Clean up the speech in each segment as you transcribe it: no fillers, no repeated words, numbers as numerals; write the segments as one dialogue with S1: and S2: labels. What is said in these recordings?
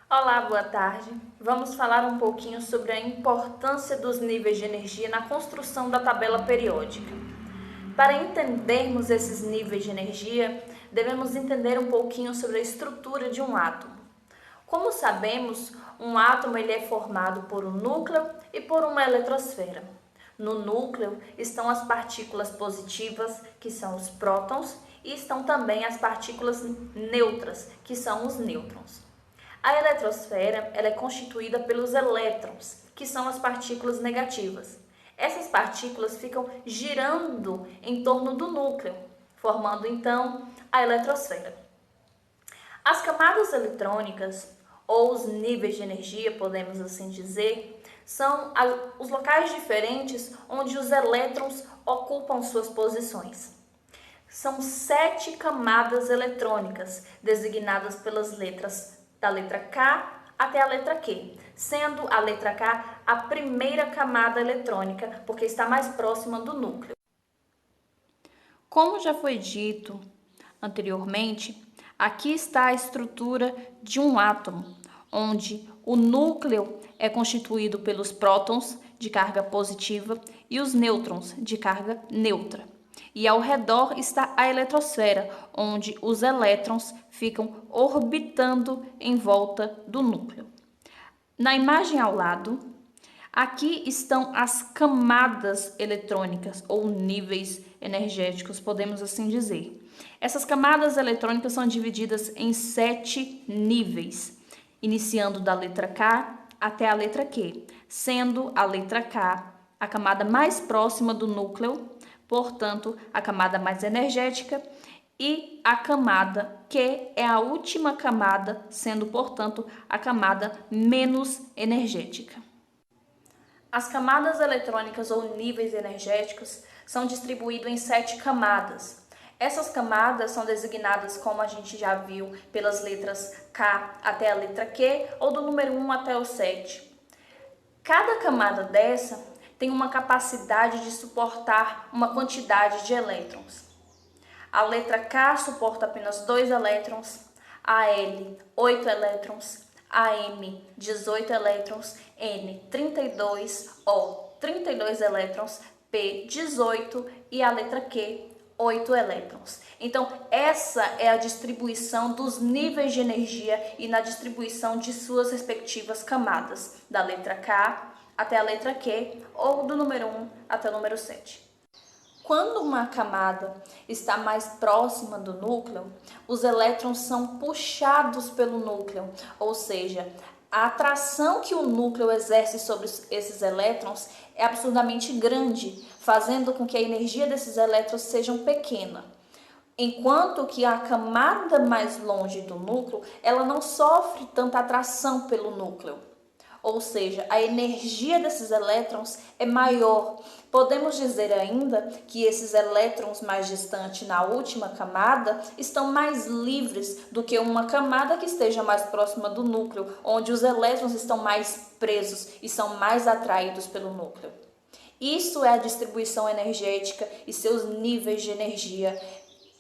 S1: Olá, boa tarde. Vamos falar um pouquinho sobre a importância dos níveis de energia na construção da tabela periódica. Para entendermos esses níveis de energia, devemos entender um pouquinho sobre a estrutura de um átomo. Como sabemos, um átomo ele é formado por um núcleo e por uma eletrosfera. No núcleo estão as partículas positivas, que são os prótons, e estão também as partículas neutras, que são os nêutrons. A eletrosfera ela é constituída pelos elétrons, que são as partículas negativas. Essas partículas ficam girando em torno do núcleo, formando então a eletrosfera. As camadas eletrônicas, ou os níveis de energia, podemos assim dizer, são os locais diferentes onde os elétrons ocupam suas posições. São 7 camadas eletrônicas, designadas pelas letras da letra K até a letra Q, sendo a letra K a primeira camada eletrônica, porque está mais próxima do núcleo. Como já foi dito anteriormente, aqui está a estrutura de um átomo, onde o núcleo é constituído pelos prótons de carga positiva e os nêutrons de carga neutra. E ao redor está a eletrosfera, onde os elétrons ficam orbitando em volta do núcleo. Na imagem ao lado, aqui estão as camadas eletrônicas ou níveis energéticos, podemos assim dizer. Essas camadas eletrônicas são divididas em 7 níveis, iniciando da letra K até a letra Q, sendo a letra K a camada mais próxima do núcleo, portanto, a camada mais energética, e a camada Q é a última camada, sendo, portanto, a camada menos energética. As camadas eletrônicas ou níveis energéticos são distribuídos em 7 camadas. Essas camadas são designadas, como a gente já viu, pelas letras K até a letra Q ou do número 1 até o 7. Cada camada dessa tem uma capacidade de suportar uma quantidade de elétrons. A letra K suporta apenas 2 elétrons, a L 8 elétrons, a M 18 elétrons, N 32, O 32 elétrons, P 18 e a letra Q 8 elétrons. Então, essa é a distribuição dos níveis de energia e na distribuição de suas respectivas camadas, da letra K até a letra Q ou do número 1 até o número 7. Quando uma camada está mais próxima do núcleo, os elétrons são puxados pelo núcleo, ou seja, a atração que o núcleo exerce sobre esses elétrons é absurdamente grande, fazendo com que a energia desses elétrons seja pequena. Enquanto que a camada mais longe do núcleo, ela não sofre tanta atração pelo núcleo. Ou seja, a energia desses elétrons é maior. Podemos dizer ainda que esses elétrons mais distantes na última camada estão mais livres do que uma camada que esteja mais próxima do núcleo, onde os elétrons estão mais presos e são mais atraídos pelo núcleo. Isso é a distribuição energética e seus níveis de energia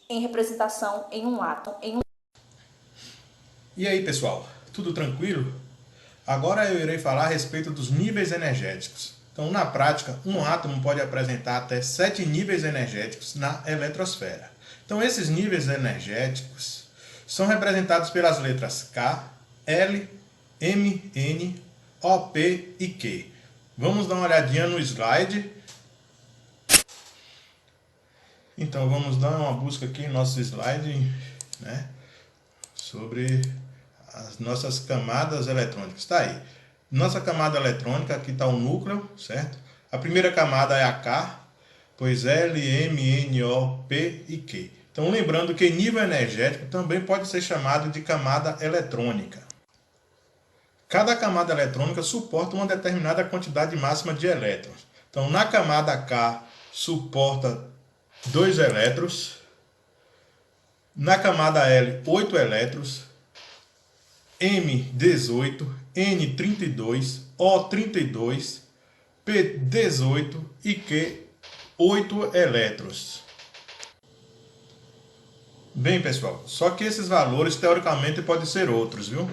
S1: em representação em um átomo.
S2: E aí, pessoal, tudo tranquilo? Agora eu irei falar a respeito dos níveis energéticos. Então, na prática, um átomo pode apresentar até 7 níveis energéticos na eletrosfera. Então, esses níveis energéticos são representados pelas letras K, L, M, N, O, P e Q. Vamos dar uma olhadinha no slide. Então, vamos dar uma busca aqui no nosso slide, né, sobre as nossas camadas eletrônicas. Está aí. Nossa camada eletrônica, aqui está o núcleo, certo? A primeira camada é a K, pois L, M, N, O, P e Q. Então, lembrando que nível energético também pode ser chamado de camada eletrônica. Cada camada eletrônica suporta uma determinada quantidade máxima de elétrons. Então, na camada K, suporta 2 elétrons. Na camada L, 8 elétrons. M 18, N 32, O 32, P 18 e Q 8 elétrons. Bem, pessoal, só que esses valores teoricamente podem ser outros, viu?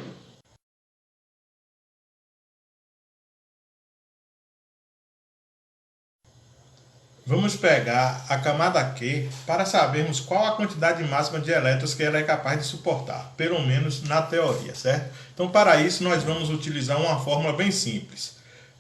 S2: Vamos pegar a camada Q para sabermos qual a quantidade máxima de elétrons que ela é capaz de suportar, pelo menos na teoria, certo? Então, para isso, nós vamos utilizar uma fórmula bem simples.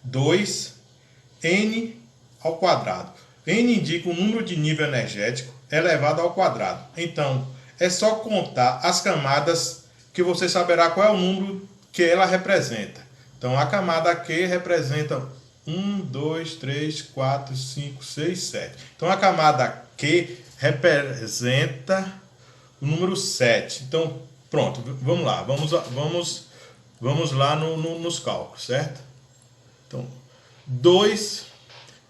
S2: 2n ao quadrado. N indica o número de nível energético elevado ao quadrado. Então, é só contar as camadas que você saberá qual é o número que ela representa. Então, a camada Q representa 1, 2, 3, 4, 5, 6, 7. Então, a camada Q representa o número 7. Então, pronto, vamos lá. Vamos lá nos cálculos, certo? Então, 2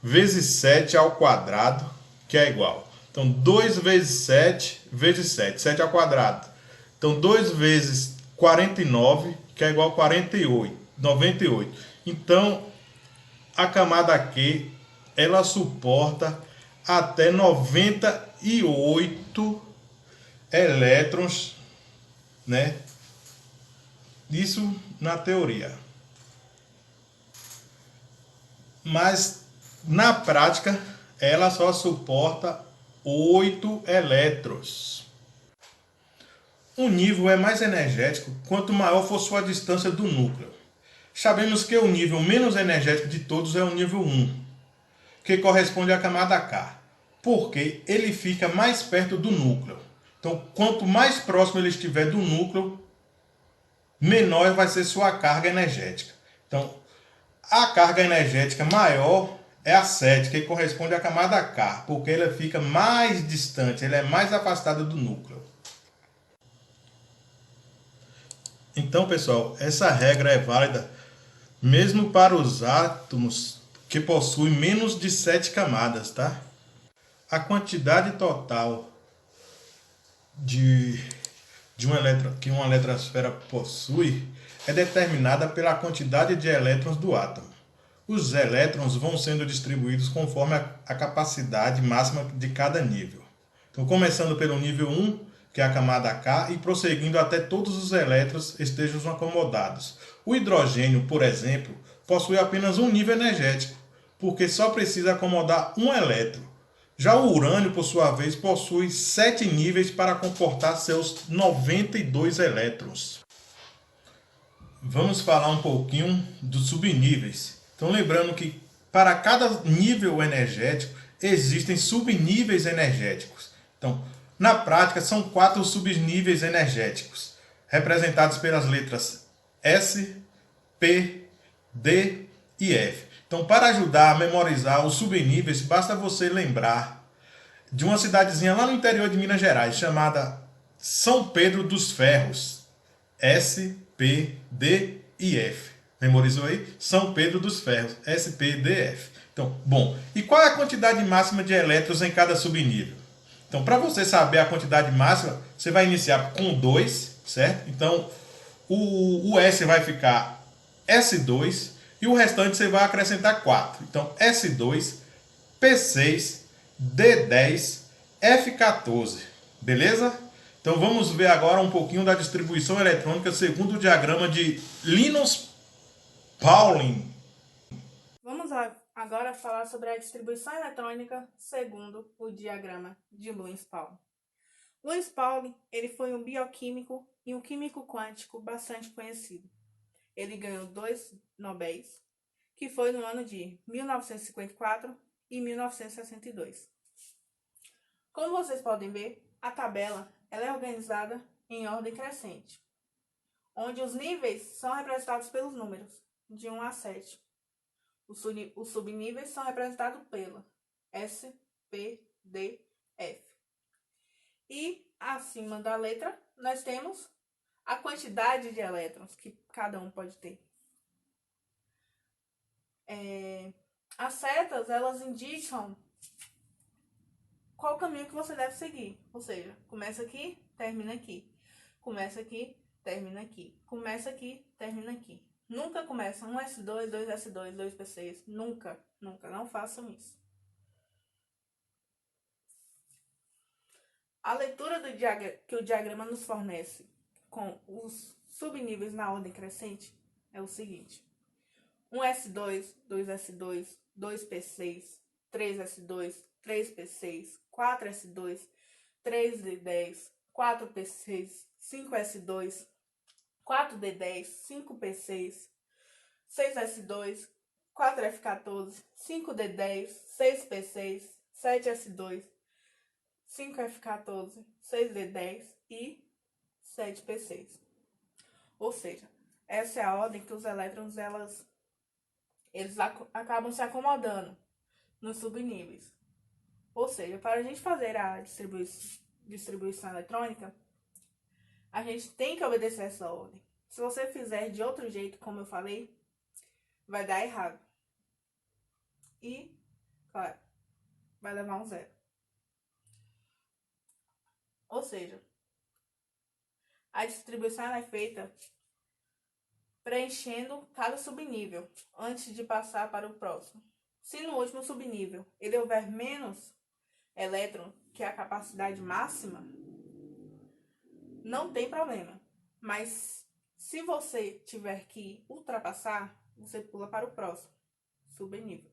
S2: vezes 7 ao quadrado, que é igual. Então, 2 vezes 7 vezes 7, 7 ao quadrado. Então, 2 vezes 49, que é igual a 48, 98. Então, a camada Q, ela suporta até 98 elétrons, né? Isso na teoria. Mas na prática ela só suporta 8 elétrons. O nível é mais energético quanto maior for sua distância do núcleo. Sabemos que o nível menos energético de todos é o nível 1, que corresponde à camada K, porque ele fica mais perto do núcleo. Então, quanto mais próximo ele estiver do núcleo, menor vai ser sua carga energética. Então, a carga energética maior é a 7, que corresponde à camada K, porque ela fica mais distante, ela é mais afastada do núcleo. Então, pessoal, essa regra é válida mesmo para os átomos que possuem menos de 7 camadas, tá? A quantidade total que uma eletrosfera possui é determinada pela quantidade de elétrons do átomo. Os elétrons vão sendo distribuídos conforme a capacidade máxima de cada nível. Então, começando pelo nível 1, que é a camada K, e prosseguindo até todos os elétrons estejam acomodados. O hidrogênio, por exemplo, possui apenas um nível energético, porque só precisa acomodar um elétron. Já o urânio, por sua vez, possui 7 níveis para comportar seus 92 elétrons. Vamos falar um pouquinho dos subníveis. Então, lembrando que para cada nível energético existem subníveis energéticos. Então, na prática, são 4 subníveis energéticos, representados pelas letras S, P, D e F. Então, para ajudar a memorizar os subníveis, basta você lembrar de uma cidadezinha lá no interior de Minas Gerais, chamada São Pedro dos Ferros. S, P, D e F. Memorizou aí? São Pedro dos Ferros. S, P, D, F. Então, bom. E qual é a quantidade máxima de elétrons em cada subnível? Então, para você saber a quantidade máxima, você vai iniciar com 2, certo? Então, o S vai ficar S2 e o restante você vai acrescentar 4. Então, S2, P6, D10, F14. Beleza? Então vamos ver agora um pouquinho da distribuição eletrônica segundo o diagrama de Linus Pauling.
S3: Vamos agora falar sobre a distribuição eletrônica segundo o diagrama de Linus Pauling. Linus Pauling, ele foi um bioquímico e um químico quântico bastante conhecido. Ele ganhou 2 Nobéis, que foi no ano de 1954 e 1962. Como vocês podem ver, a tabela ela é organizada em ordem crescente, onde os níveis são representados pelos números, de 1 a 7. Os subníveis são representados pela S, P, D, F. E acima da letra, nós temos a quantidade de elétrons que cada um pode ter. As setas, elas indicam qual caminho que você deve seguir. Ou seja, começa aqui, termina aqui. Começa aqui, termina aqui. Começa aqui, termina aqui. Nunca começa 1 S2, 2 S2, 2 P6. Nunca, nunca. Não façam isso. A leitura que o diagrama nos fornece com os subníveis na ordem crescente é o seguinte. 1 S2, 2 S2, 2 P6, 3s2, 3p6, 4s2, 3d10, 4p6, 5s2, 4d10, 5p6, 6s2, 4f14, 5d10, 6p6, 7s2, 5f14, 6d10 e 7p6. Ou seja, essa é a ordem que os elétrons eles acabam se acomodando nos subníveis. Ou seja, para a gente fazer a distribuição eletrônica, a gente tem que obedecer essa ordem. Se você fizer de outro jeito, como eu falei, vai dar errado. E, claro, vai levar um zero. Ou seja, a distribuição é feita preenchendo cada subnível antes de passar para o próximo. Se no último subnível ele houver menos elétron que a capacidade máxima, não tem problema. Mas se você tiver que ultrapassar, você pula para o próximo subnível.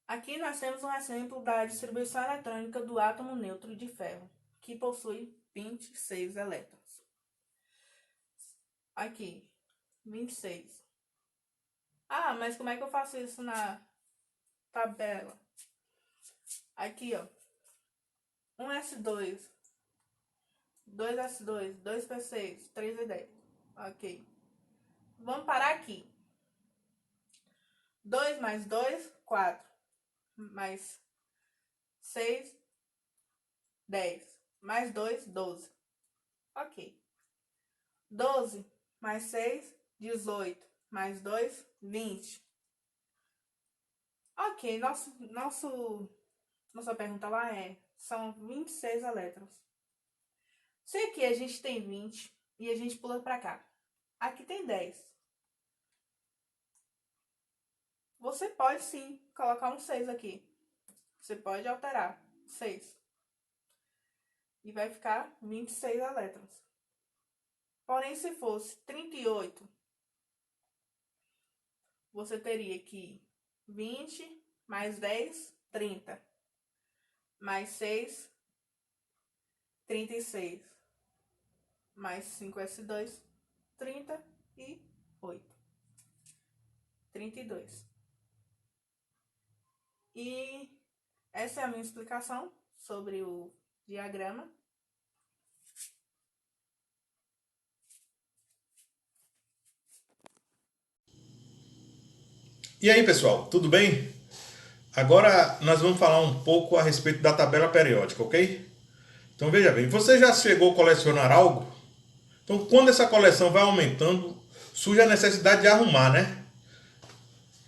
S3: Aqui nós temos um exemplo da distribuição eletrônica do átomo neutro de ferro, que possui 26 elétrons. Aqui, 26. Ah, mas como é que eu faço isso na tabela? Aqui, ó. 1s2, 2s2, 2p6, 3d10. Ok. Vamos parar aqui. 2 mais 2, 4. Mais 6, 10. Mais 2, 12. Ok. 12 mais 6, 18. Mais 2, 20. Ok, nossa pergunta lá são 26 elétrons. Se aqui a gente tem 20 e a gente pula para cá. Aqui tem 10. Você pode sim colocar um 6 aqui. Você pode alterar 6. E vai ficar 26 elétrons. Porém, se fosse 38, você teria que 20 mais 10, 30. Mais 6, 36. Mais 5s2, 38. 32. E essa é a minha explicação sobre o diagrama.
S2: E aí, pessoal, tudo bem? Agora nós vamos falar um pouco a respeito da tabela periódica, ok? Então veja bem, você já chegou a colecionar algo? Então quando essa coleção vai aumentando, surge a necessidade de arrumar, né?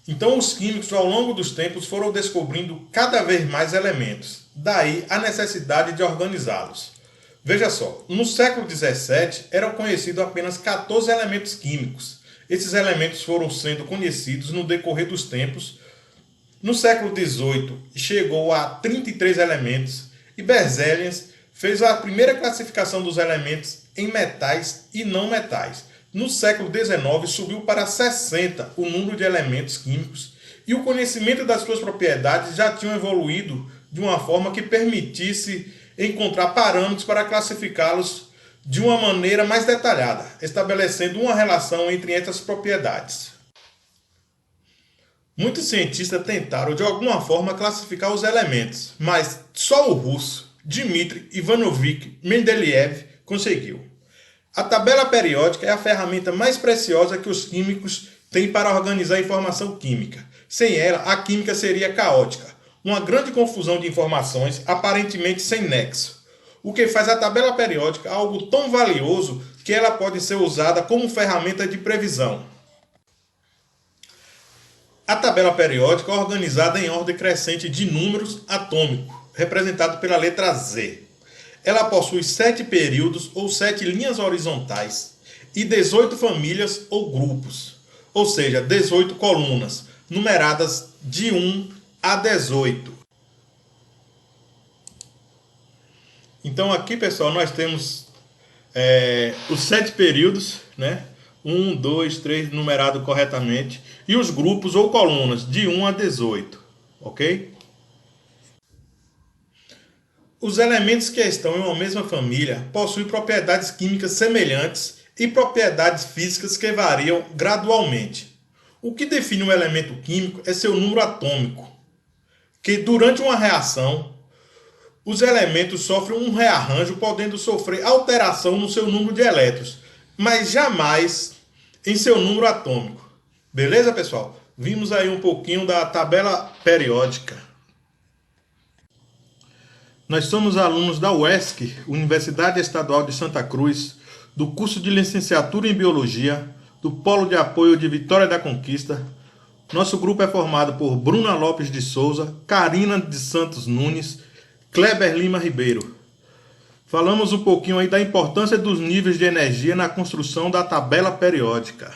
S2: Então os químicos ao longo dos tempos foram descobrindo cada vez mais elementos. Daí a necessidade de organizá-los. Veja só, no século XVII eram conhecidos apenas 14 elementos químicos. Esses elementos foram sendo conhecidos no decorrer dos tempos. No século XVIII chegou a 33 elementos e Berzelius fez a primeira classificação dos elementos em metais e não metais. No século XIX subiu para 60 o número de elementos químicos e o conhecimento das suas propriedades já tinha evoluído de uma forma que permitisse encontrar parâmetros para classificá-los de uma maneira mais detalhada, estabelecendo uma relação entre essas propriedades. Muitos cientistas tentaram de alguma forma classificar os elementos, mas só o russo Dmitry Ivanovich Mendeleev conseguiu. A tabela periódica é a ferramenta mais preciosa que os químicos têm para organizar a informação química. Sem ela, a química seria caótica, uma grande confusão de informações aparentemente sem nexo. O que faz a tabela periódica algo tão valioso que ela pode ser usada como ferramenta de previsão. A tabela periódica é organizada em ordem crescente de números atômicos, representado pela letra Z. Ela possui 7 períodos ou 7 linhas horizontais e 18 famílias ou grupos, ou seja, 18 colunas, numeradas de 1 a 18. Então aqui, pessoal, nós temos os 7 períodos, né? 1, 2, 3, numerado corretamente, e os grupos ou colunas de 1 a 18, ok? Os elementos que estão em uma mesma família possuem propriedades químicas semelhantes e propriedades físicas que variam gradualmente. O que define um elemento químico é seu número atômico, que durante uma reação, os elementos sofrem um rearranjo, podendo sofrer alteração no seu número de elétrons, mas jamais em seu número atômico. Beleza, pessoal? Vimos aí um pouquinho da tabela periódica. Nós somos alunos da UESC, Universidade Estadual de Santa Cruz, do curso de Licenciatura em Biologia, do Polo de Apoio de Vitória da Conquista. Nosso grupo é formado por Bruna Lopes de Souza, Karina de Santos Nunes, Kleber Lima Ribeiro. Falamos um pouquinho aí da importância dos níveis de energia na construção da tabela periódica.